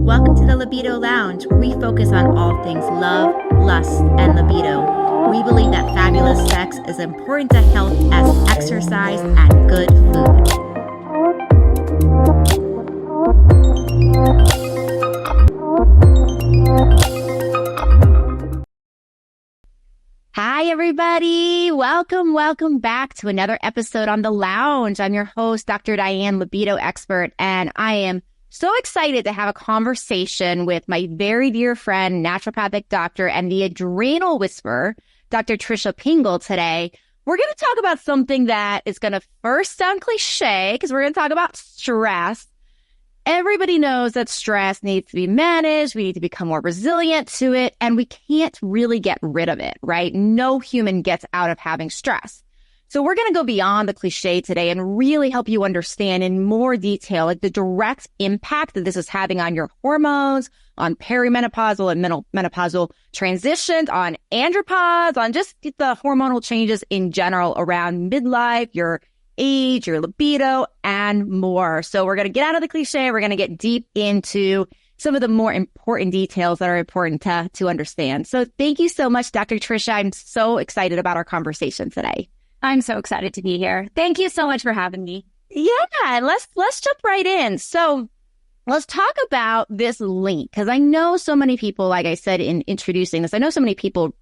Welcome to the Libido Lounge, where we focus on all things love, lust, and libido. We believe that fabulous sex is important to health as exercise and good food. Hi, everybody. Welcome back to another episode on The Lounge. I'm your host, Dr. Diane, libido expert, and I am so excited to have a conversation with my very dear friend, naturopathic doctor, and the adrenal whisperer, Dr. Tricia Pingle today. We're going to talk about something that is going to first sound cliche because we're going to talk about stress. Everybody knows that stress needs to be managed. We need to become more resilient to it, and we can't really get rid of it, right? No human gets out of having stress. So we're going to go beyond the cliche today and really help you understand in more detail, like the direct impact that this is having on your hormones, on perimenopausal and menopausal transitions, on andropause, on just the hormonal changes in general around midlife, your age, your libido, and more. So we're going to get out of the cliche. We're going to get deep into some of the more important details that are important to understand. So thank you so much, Dr. Tricia. I'm so excited about our conversation today. I'm so excited to be here. Thank you so much for having me. Yeah, let's jump right in. So let's talk about this link, because I know so many people, like I said in introducing this, I know so many people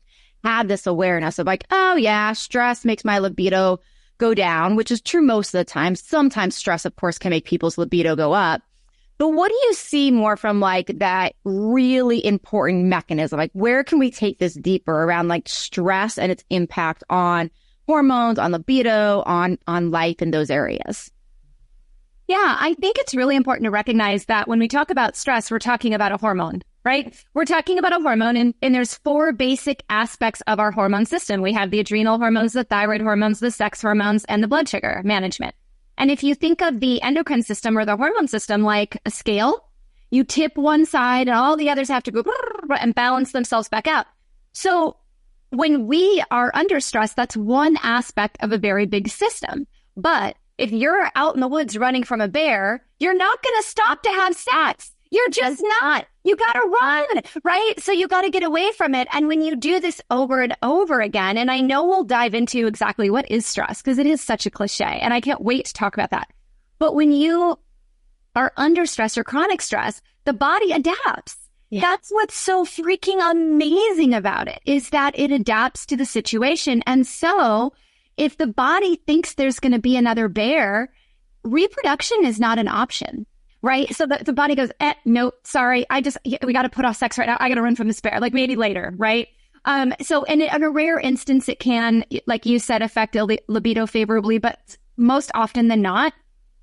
have this awareness of like, oh yeah, stress makes my libido go down, which is true most of the time. Sometimes stress, of course, can make people's libido go up. But what do you see more from like that really important mechanism? Like where can we take this deeper around like stress and its impact on hormones, on libido, on life in those areas? Yeah, I think it's really important to recognize that when we talk about stress, we're talking about a hormone, right? We're talking about a hormone, and there's four basic aspects of our hormone system. We have the adrenal hormones, the thyroid hormones, the sex hormones, and the blood sugar management. And if you think of the endocrine system or the hormone system like a scale, you tip one side and all the others have to go and balance themselves back out. So when we are under stress, that's one aspect of a very big system. But if you're out in the woods running from a bear, you're not going to stop to have sex. You're just not. You got to run, right? So you got to get away from it. And when you do this over and over again, and I know we'll dive into exactly what is stress, because it is such a cliche, and I can't wait to talk about that. But when you are under stress or chronic stress, the body adapts. Yeah. That's what's so freaking amazing about it, is that it adapts to the situation. And so if the body thinks there's going to be another bear, reproduction is not an option, right? So the body goes, no, sorry, we got to put off sex right now. I got to run from this bear, like maybe later, right? So in a rare instance, it can, like you said, affect libido favorably, but most often than not,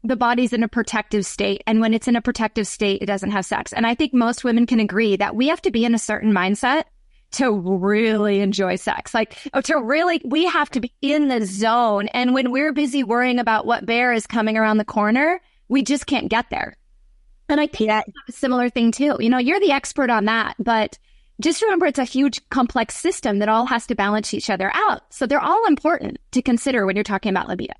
the body's in a protective state. And when it's in a protective state, it doesn't have sex. And I think most women can agree that we have to be in a certain mindset to really enjoy sex. We have to be in the zone. And when we're busy worrying about what bear is coming around the corner, we just can't get there. And I think that's a similar thing too. You know, you're the expert on that, but just remember it's a huge complex system that all has to balance each other out. So they're all important to consider when you're talking about libido.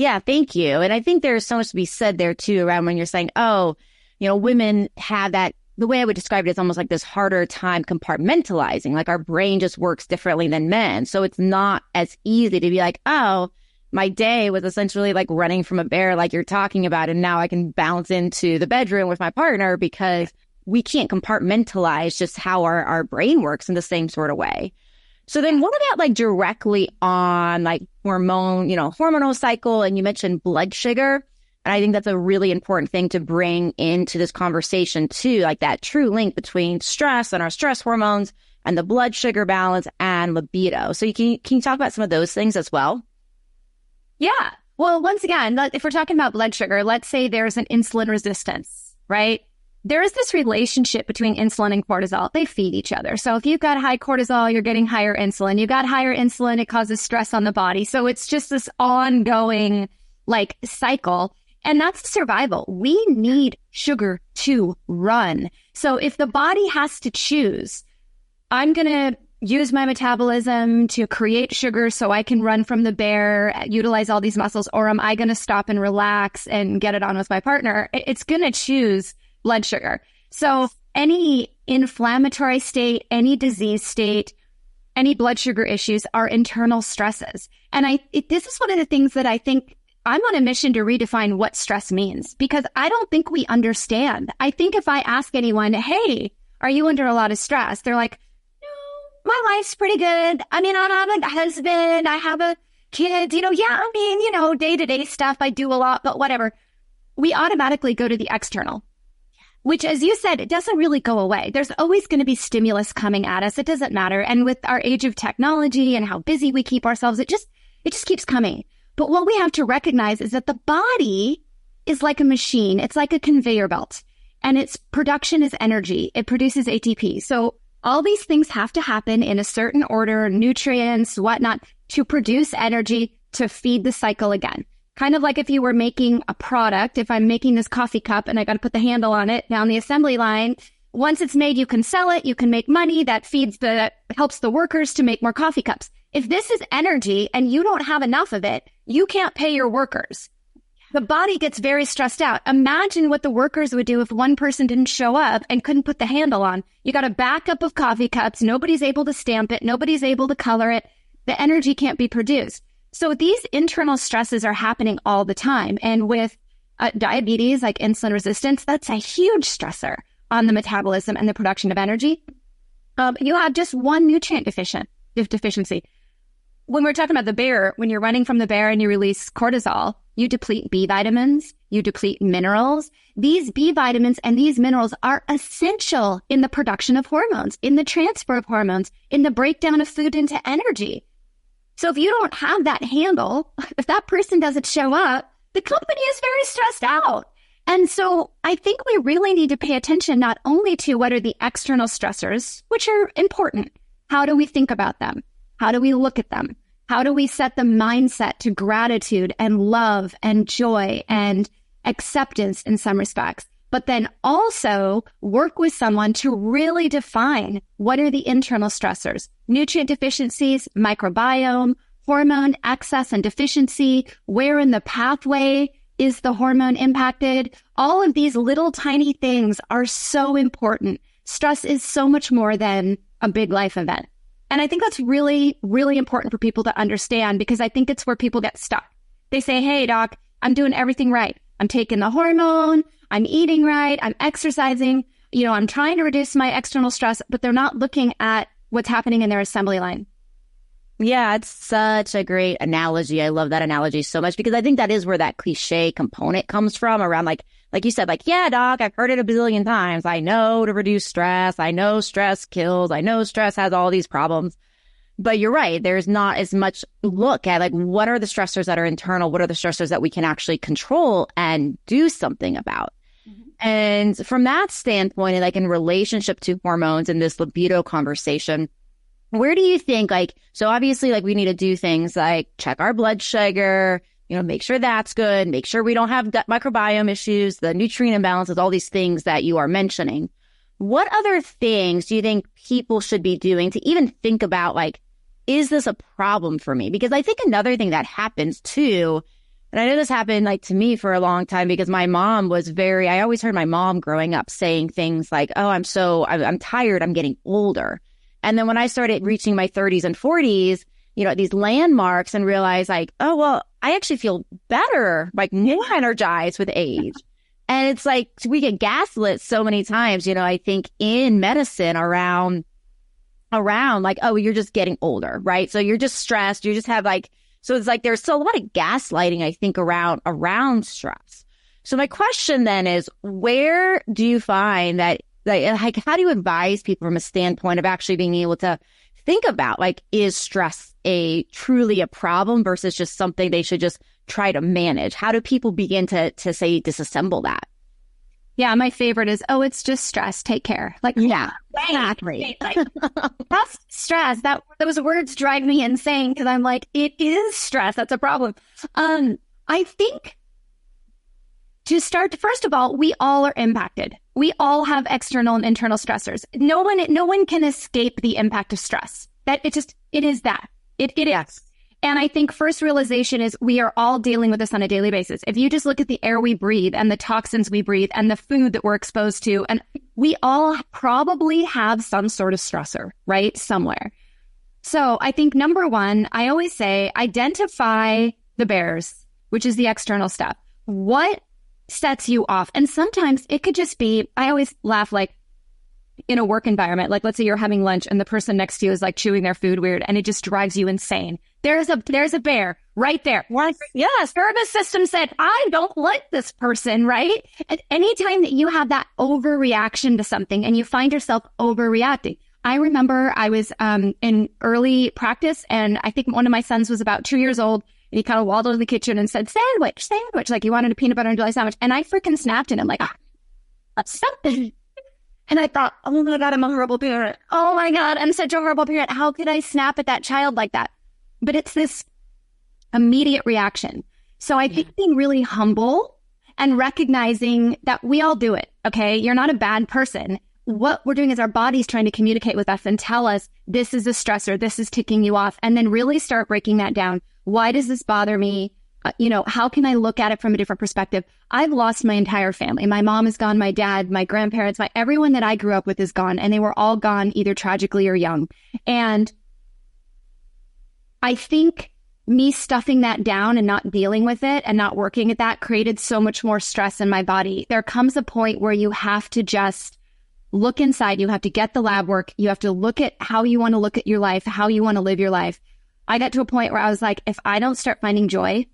Yeah, thank you. And I think there's so much to be said there too around when you're saying, oh, you know, women have that, the way I would describe it is almost like this harder time compartmentalizing, like our brain just works differently than men. So it's not as easy to be like, oh, my day was essentially like running from a bear like you're talking about, and now I can bounce into the bedroom with my partner, because we can't compartmentalize just how our brain works in the same sort of way. So then what about like directly on like hormonal cycle? And you mentioned blood sugar. And I think that's a really important thing to bring into this conversation too, like that true link between stress and our stress hormones and the blood sugar balance and libido. So can you talk about some of those things as well? Yeah. Well, once again, if we're talking about blood sugar, let's say there's an insulin resistance, right? There is this relationship between insulin and cortisol. They feed each other. So if you've got high cortisol, you're getting higher insulin. You've got higher insulin, it causes stress on the body. So it's just this ongoing like cycle. And that's survival. We need sugar to run. So if the body has to choose, I'm going to use my metabolism to create sugar so I can run from the bear, utilize all these muscles, or am I going to stop and relax and get it on with my partner? It's going to choose blood sugar. So any inflammatory state, any disease state, any blood sugar issues are internal stresses. And this is one of the things that I think I'm on a mission to redefine what stress means, because I don't think we understand. I think if I ask anyone, hey, are you under a lot of stress? They're like, no, my life's pretty good. I mean, I have a husband, I have a kid, day-to-day stuff. I do a lot, but whatever. We automatically go to the external, which, as you said, it doesn't really go away. There's always going to be stimulus coming at us. It doesn't matter. And with our age of technology and how busy we keep ourselves, it just keeps coming. But what we have to recognize is that the body is like a machine. It's like a conveyor belt, and its production is energy. It produces ATP. So all these things have to happen in a certain order, nutrients, whatnot, to produce energy to feed the cycle again. Kind of like if you were making a product, if I'm making this coffee cup and I got to put the handle on it down the assembly line, once it's made, you can sell it, you can make money, that helps the workers to make more coffee cups. If this is energy and you don't have enough of it, you can't pay your workers. The body gets very stressed out. Imagine what the workers would do if one person didn't show up and couldn't put the handle on. You got a backup of coffee cups. Nobody's able to stamp it. Nobody's able to color it. The energy can't be produced. So these internal stresses are happening all the time. And with diabetes, like insulin resistance, that's a huge stressor on the metabolism and the production of energy. You have just one nutrient deficiency. When we're talking about the bear, when you're running from the bear and you release cortisol, you deplete B vitamins, you deplete minerals. These B vitamins and these minerals are essential in the production of hormones, in the transfer of hormones, in the breakdown of food into energy. So if you don't have that handle, if that person doesn't show up, the company is very stressed out. And so I think we really need to pay attention not only to what are the external stressors, which are important. How do we think about them? How do we look at them? How do we set the mindset to gratitude and love and joy and acceptance in some respects? But then also work with someone to really define what are the internal stressors, nutrient deficiencies, microbiome, hormone excess and deficiency, where in the pathway is the hormone impacted? All of these little tiny things are so important. Stress is so much more than a big life event. And I think that's really, really important for people to understand, because I think it's where people get stuck. They say, hey, doc, I'm doing everything right. I'm taking the hormone. I'm eating right. I'm exercising. I'm trying to reduce my external stress, but they're not looking at what's happening in their assembly line. Yeah, it's such a great analogy. I love that analogy so much, because I think that is where that cliche component comes from around like you said, yeah, doc, I've heard it a bazillion times. I know to reduce stress. I know stress kills. I know stress has all these problems. But you're right. There's not as much look at what are the stressors that are internal? What are the stressors that we can actually control and do something about? Mm-hmm. And from that standpoint, and in relationship to hormones and this libido conversation, where do you think, so obviously, we need to do things like check our blood sugar, make sure that's good, make sure we don't have gut microbiome issues, the nutrient imbalances, all these things that you are mentioning. What other things do you think people should be doing to even think about, is this a problem for me? Because I think another thing that happens too, and I know this happened to me for a long time, because my mom was I always heard my mom growing up saying things like, oh, I'm tired, I'm getting older. And then when I started reaching my 30s and 40s, these landmarks, and realized oh, well, I actually feel better, more energized with age. And it's we get gaslit so many times, I think in medicine around oh, you're just getting older, right? So you're just stressed. You just have so it's there's still a lot of gaslighting, I think, around stress. So my question then is, where do you find that, how do you advise people from a standpoint of actually being able to think about, is stress truly a problem versus just something they should just try to manage? How do people begin to say, disassemble that? Yeah, my favorite is, oh, it's just stress. Take care. Yeah, exactly. That's stress. Those words drive me insane, because I'm it is stress. That's a problem. I think to start, first of all, we all are impacted. We all have external and internal stressors. No one can escape the impact of stress. It is that. It is. And I think first realization is we are all dealing with this on a daily basis. If you just look at the air we breathe and the toxins we breathe and the food that we're exposed to, and we all probably have some sort of stressor, right? Somewhere. So I think number one, I always say, identify the bears, which is the external stuff. What sets you off? And sometimes it could just be, I always laugh, like in a work environment, like let's say you're having lunch and the person next to you is like chewing their food weird and it just drives you insane. There's a bear right there. What? Yes. Nervous system said, I don't like this person, right? And anytime that you have that overreaction to something and you find yourself overreacting. I remember I was in early practice and I think one of my sons was about 2 years old and he kind of waddled in the kitchen and said, sandwich, like he wanted a peanut butter and jelly sandwich. And I freaking snapped at him like, that's something. And I thought, oh my God, I'm a horrible parent. Oh my God, I'm such a horrible parent. How could I snap at that child like that? But it's this immediate reaction. So I think being really humble and recognizing that we all do it, okay? You're not a bad person. What we're doing is our body's trying to communicate with us and tell us this is a stressor, this is ticking you off, and then really start breaking that down. Why does this bother me? How can I look at it from a different perspective? I've lost my entire family. My mom is gone, my dad, my grandparents, everyone that I grew up with is gone, and they were all gone either tragically or young. And I think me stuffing that down and not dealing with it and not working at that created so much more stress in my body. There comes a point where you have to just look inside. You have to get the lab work. You have to look at how you want to look at your life, how you want to live your life. I got to a point where I was like, if I don't start finding joy,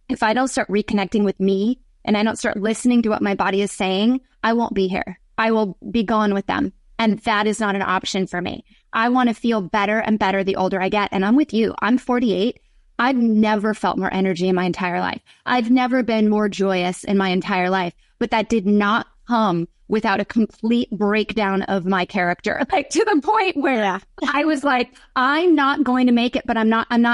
if I don't start reconnecting with me and I don't start listening to what my body is saying, I won't be here. I will be gone with them. And that is not an option for me. I want to feel better and better the older I get. And I'm with you. I'm 48. I've never felt more energy in my entire life. I've never been more joyous in my entire life. But that did not come without a complete breakdown of my character, like to the point where I was like, I'm not going to make it, but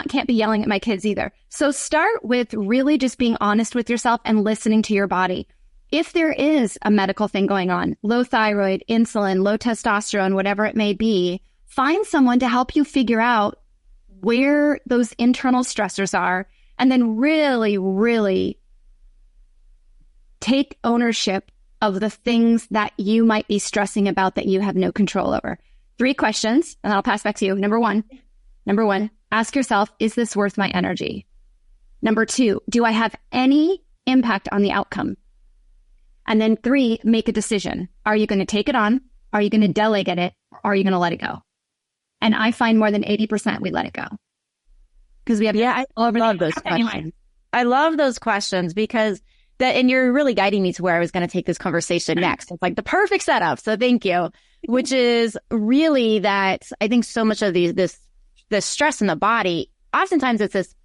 can't be yelling at my kids either. So start with really just being honest with yourself and listening to your body. If there is a medical thing going on, low thyroid, insulin, low testosterone, whatever it may be, find someone to help you figure out where those internal stressors are, and then really, really take ownership of the things that you might be stressing about that you have no control over. 3 questions, and I'll pass back to you. Number one, ask yourself, is this worth my energy? Number 2, do I have any impact on the outcome? And then 3, make a decision. Are you going to take it on? Are you going to delegate it? Or are you going to let it go? And I find more than 80% we let it go. Because we have I love those questions. Anyway. I love those questions because and you're really guiding me to where I was going to take this conversation next. It's like the perfect setup. So thank you. Which is really that I think so much of this stress in the body, oftentimes it's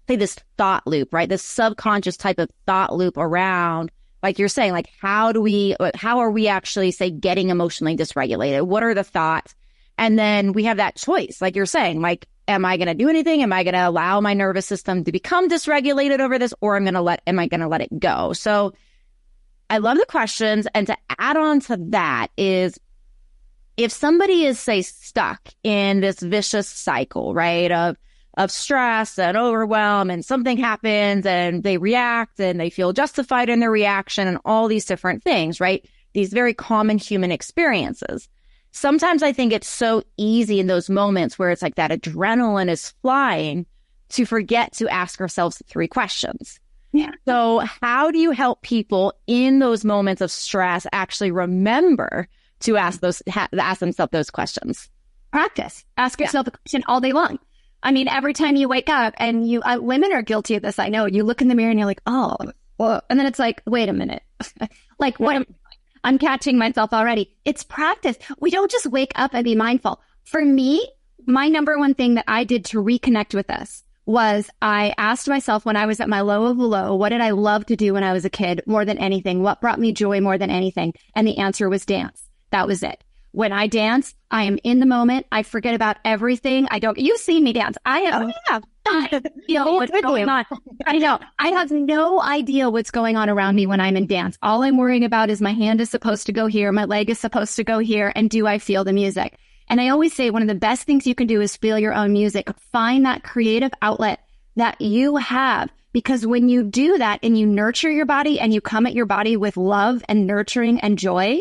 this thought loop, right? This subconscious type of thought loop around, like you're saying, like how are we actually, say, getting emotionally dysregulated? What are the thoughts? And then we have that choice, like you're saying, like, am I going to do anything? Am I going to allow my nervous system to become dysregulated over this, or am I going to let it go? So I love the questions. And to add on to that is, if somebody is, say, stuck in this vicious cycle, right, of stress and overwhelm, and something happens and they react and they feel justified in their reaction and all these different things, right? These very common human experiences. Sometimes I think it's so easy in those moments where it's like that adrenaline is flying to forget to ask ourselves 3 questions. Yeah. So how do you help people in those moments of stress actually remember to ask themselves those questions? Practice. Ask yourself the question all day long. I mean, every time you wake up, and women are guilty of this, I know. You look in the mirror and you're like, oh, well, and then it's like, wait a minute. Like, what? I'm catching myself already. It's practice. We don't just wake up and be mindful. For me, my number one thing that I did to reconnect with this was I asked myself when I was at my low of the low, what did I love to do when I was a kid more than anything? What brought me joy more than anything? And the answer was dance. That was it. When I dance, I am in the moment. I forget about everything. You've seen me dance. I have. What's going on. I know. I have no idea what's going on around me when I'm in dance. All I'm worrying about is my hand is supposed to go here. My leg is supposed to go here. And do I feel the music? And I always say one of the best things you can do is feel your own music. Find that creative outlet that you have. Because when you do that and you nurture your body and you come at your body with love and nurturing and joy,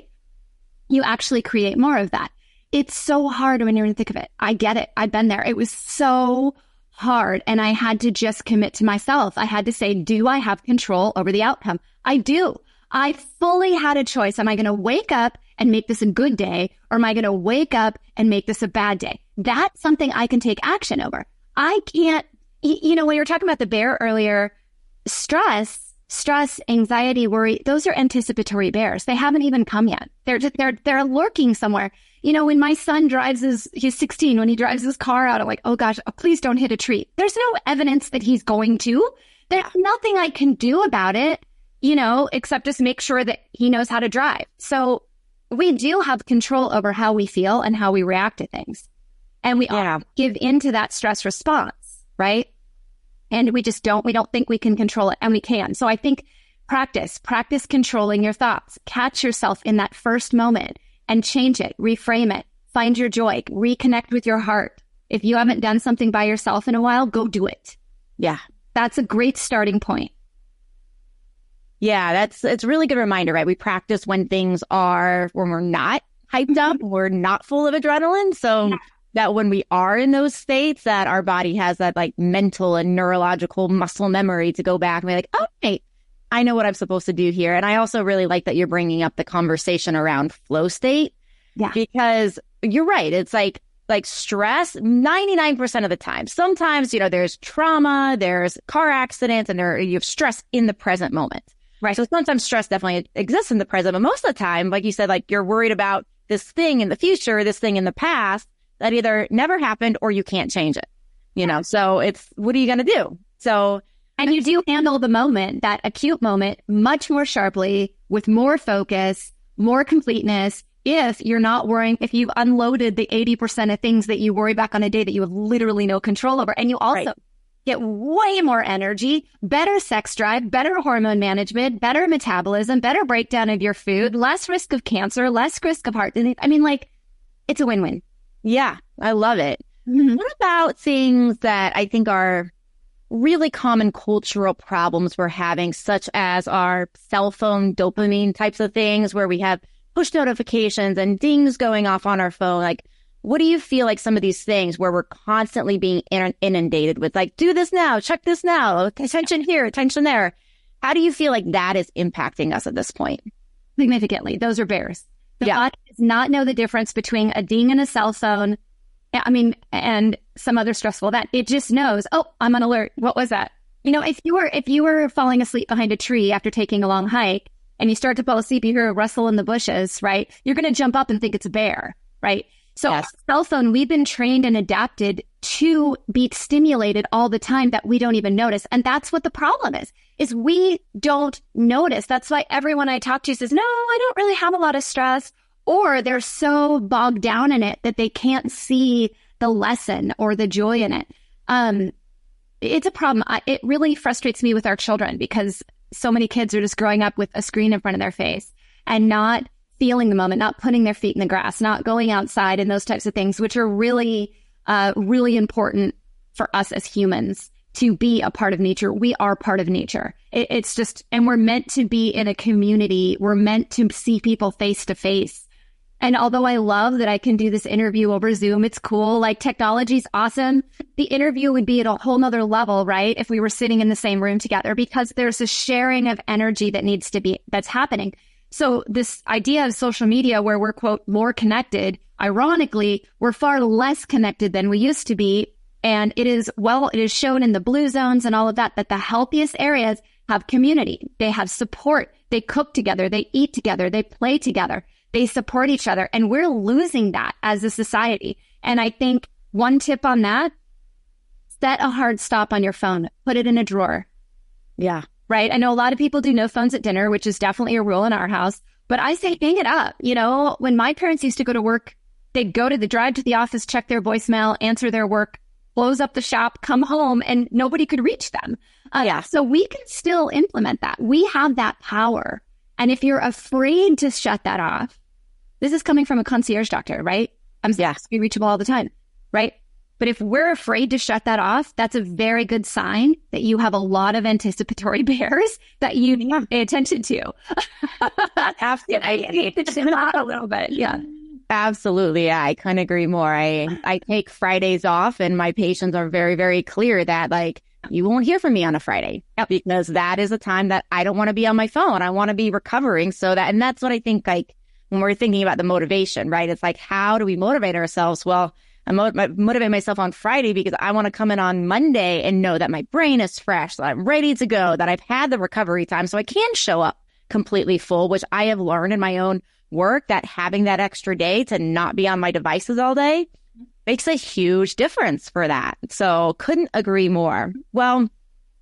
you actually create more of that. It's so hard when you're in the thick of it. I get it. I've been there. It was so hard. And I had to just commit to myself. I had to say, do I have control over the outcome? I do. I fully had a choice. Am I going to wake up and make this a good day? Or am I going to wake up and make this a bad day? That's something I can take action over. I can't, when you were talking about the bear earlier, stress, anxiety, worry, those are anticipatory bears. They haven't even come yet. They're lurking somewhere. When my son he's 16, when he drives his car out, I'm like, oh gosh, please don't hit a tree. There's no evidence that he's going to. There's nothing I can do about it, except just make sure that he knows how to drive. So we do have control over how we feel and how we react to things. And we all give into that stress response, right? And we don't think we can control it, and we can. So I think practice controlling your thoughts. Catch yourself in that first moment and change it, reframe it, find your joy, reconnect with your heart. If you haven't done something by yourself in a while, go do it. Yeah. That's a great starting point. Yeah, it's a really good reminder, right? We practice when we're not hyped up, we're not full of adrenaline. So that when we are in those states, that our body has that like mental and neurological muscle memory to go back and be like, oh, wait, I know what I'm supposed to do here. And I also really like that you're bringing up the conversation around flow state. Yeah. Because you're right. It's like stress 99% of the time. Sometimes, there's trauma, there's car accidents, and you have stress in the present moment. Right. So sometimes stress definitely exists in the present, but most of the time, like you said, like you're worried about this thing in the future, this thing in the past that either never happened or you can't change it, So it's, what are you going to do? So, and you do handle the moment, that acute moment, much more sharply, with more focus, more completeness. If you're not worrying, if you've unloaded the 80% of things that you worry back on a day that you have literally no control over, and you also get way more energy, better sex drive, better hormone management, better metabolism, better breakdown of your food, less risk of cancer, less risk of heart disease. I mean, it's a win-win. Yeah, I love it. Mm-hmm. What about things that I think are really common cultural problems we're having, such as our cell phone dopamine types of things, where we have push notifications and dings going off on our phone? Like, what do you feel like some of these things where we're constantly being inundated with, like, do this now, check this now, attention here, attention there? How do you feel like that is impacting us at this point? Significantly. Those are bears. The body does not know the difference between a ding and a cell phone, and some other stressful event. It just knows, oh, I'm on alert. What was that? If you were falling asleep behind a tree after taking a long hike and you start to fall asleep, you hear a rustle in the bushes, right? You're going to jump up and think it's a bear, right? So our cell phone, we've been trained and adapted to be stimulated all the time that we don't even notice. And that's what the problem is we don't notice. That's why everyone I talk to says, no, I don't really have a lot of stress, or they're so bogged down in it that they can't see the lesson or the joy in it. It's a problem. It really frustrates me with our children, because so many kids are just growing up with a screen in front of their face and not feeling the moment, not putting their feet in the grass, not going outside, and those types of things, which are really, really important for us as humans to be a part of nature. We are part of nature. It's just, and we're meant to be in a community. We're meant to see people face to face. And although I love that I can do this interview over Zoom, it's cool. Like, technology's awesome. The interview would be at a whole nother level, right? If we were sitting in the same room together, because there's a sharing of energy that's happening. So this idea of social media, where we're, quote, more connected, ironically, we're far less connected than we used to be. And it is shown in the blue zones and all of that the healthiest areas have community. They have support. They cook together. They eat together. They play together. They support each other. And we're losing that as a society. And I think one tip on that, set a hard stop on your phone. Put it in a drawer. Yeah. Right? I know a lot of people do no phones at dinner, which is definitely a rule in our house. But I say hang it up. When my parents used to go to work, they'd drive to the office, check their voicemail, answer their work, close up the shop, come home, and nobody could reach them. So we can still implement that. We have that power. And if you're afraid to shut that off, this is coming from a concierge doctor, right? I'm be reachable all the time, right? But if we're afraid to shut that off, that's a very good sign that you have a lot of anticipatory bears that you need to pay attention to. I need to chill out a little bit. Yeah. Absolutely. Yeah, I couldn't agree more. I take Fridays off, and my patients are very, very clear that like, you won't hear from me on a Friday because that is a time that I don't want to be on my phone. I want to be recovering and that's what I think, like, when we're thinking about the motivation, right? It's like, how do we motivate ourselves? Well, I motivate myself on Friday because I want to come in on Monday and know that my brain is fresh, that I'm ready to go, that I've had the recovery time so I can show up completely full, which I have learned in my own work that having that extra day to not be on my devices all day makes a huge difference for that. So couldn't agree more. Well,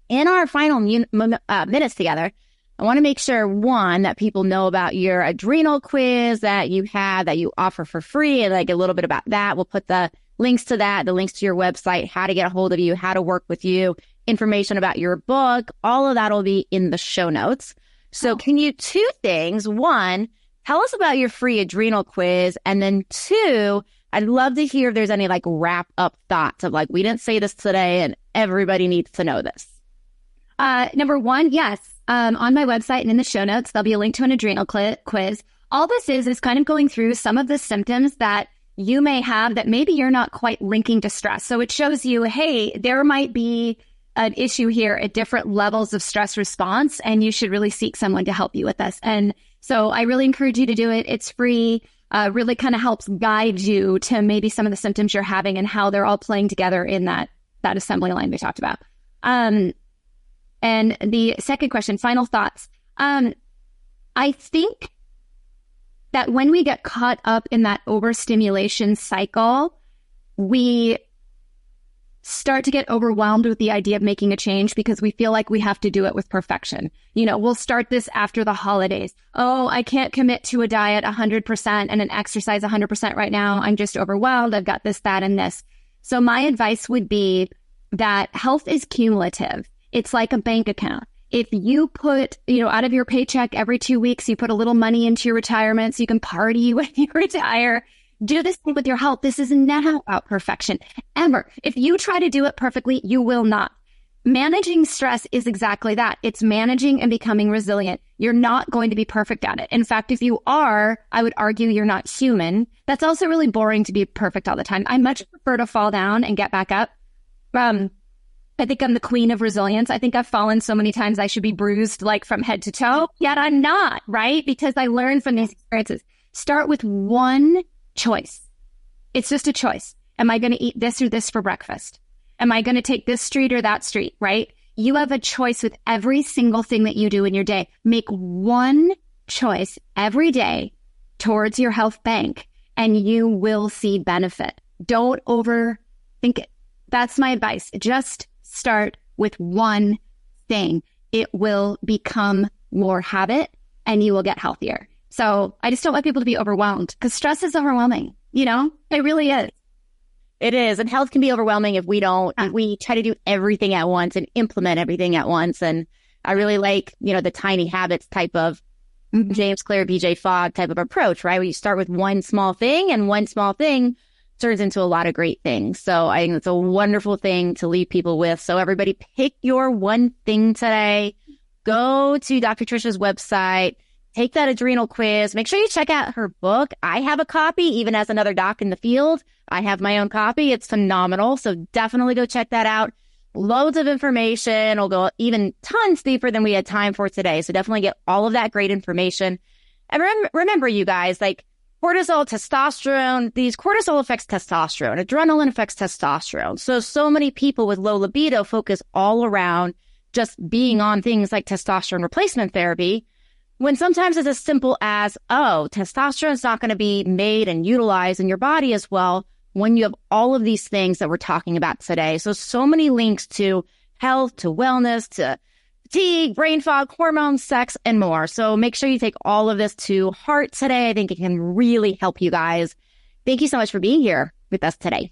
in our final minutes together, I want to make sure, one, that people know about your adrenal quiz that you have, that you offer for free, and like a little bit about that. We'll put the links to that, the links to your website, how to get a hold of you, how to work with you, information about your book. All of that will be in the show notes. So can you, two things. One, tell us about your free adrenal quiz. And then two, I'd love to hear if there's any like wrap up thoughts of like, we didn't say this today and everybody needs to know this. Number one, yes. On my website and in the show notes, there'll be a link to an adrenal quiz. All this is kind of going through some of the symptoms that you may have that maybe you're not quite linking to stress. So it shows you, hey, there might be an issue here at different levels of stress response, and you should really seek someone to help you with this. And so I really encourage you to do it. It's free. Really kind of helps guide you to maybe some of the symptoms you're having and how they're all playing together in that assembly line we talked about. And the second question, final thoughts. I think that when we get caught up in that overstimulation cycle, we start to get overwhelmed with the idea of making a change because we feel like we have to do it with perfection. You know, we'll start this after the holidays. Oh, I can't commit to a diet 100% and an exercise 100% right now. I'm just overwhelmed. I've got this, that, and this. So my advice would be that health is cumulative. It's like a bank account. If you put, out of your paycheck every 2 weeks, you put a little money into your retirement so you can party when you retire. Do this thing with your health. This is never about perfection, ever. If you try to do it perfectly, you will not. Managing stress is exactly that. It's managing and becoming resilient. You're not going to be perfect at it. In fact, if you are, I would argue you're not human. That's also really boring to be perfect all the time. I much prefer to fall down and get back up. I think I'm the queen of resilience. I think I've fallen so many times I should be bruised like from head to toe, yet I'm not, right? Because I learned from these experiences. Start with one choice. It's just a choice. Am I going to eat this or this for breakfast? Am I going to take this street or that street, right? You have a choice with every single thing that you do in your day. Make one choice every day towards your health bank and you will see benefit. Don't overthink it. That's my advice. Just start with one thing. It will become more habit and you will get healthier. So I just don't want people to be overwhelmed because stress is overwhelming. It really is. It is. And health can be overwhelming if we try to do everything at once and implement everything at once. And I really like, the tiny habits type of James Clear, BJ Fogg type of approach, right? Where you start with one small thing and one small thing turns into a lot of great things. So I think it's a wonderful thing to leave people with. So everybody pick your one thing today. Go to Dr. Tricia's website, take that adrenal quiz. Make sure you check out her book. I have a copy, even as another doc in the field. I have my own copy. It's phenomenal. So definitely go check that out. Loads of information. We'll go even tons deeper than we had time for today. So definitely get all of that great information. And remember, you guys, like, cortisol, testosterone, cortisol affects testosterone. Adrenaline affects testosterone. So many people with low libido focus all around just being on things like testosterone replacement therapy, when sometimes it's as simple as, testosterone is not going to be made and utilized in your body as well when you have all of these things that we're talking about today. So many links to health, to wellness, to fatigue, brain fog, hormones, sex, and more. So make sure you take all of this to heart today. I think it can really help you guys. Thank you so much for being here with us today.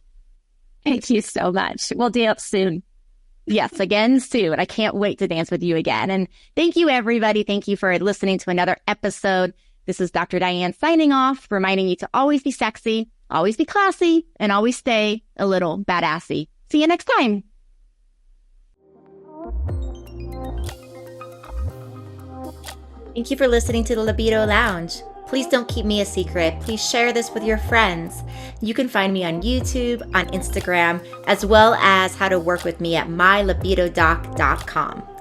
Thank you so much. We'll dance soon. Yes, again soon. I can't wait to dance with you again. And thank you, everybody. Thank you for listening to another episode. This is Dr. Diane signing off, reminding you to always be sexy, always be classy and always stay a little badassy. See you next time. Thank you for listening to the Libido Lounge. Please don't keep me a secret. Please share this with your friends. You can find me on YouTube, on Instagram, as well as how to work with me at mylibidodoc.com.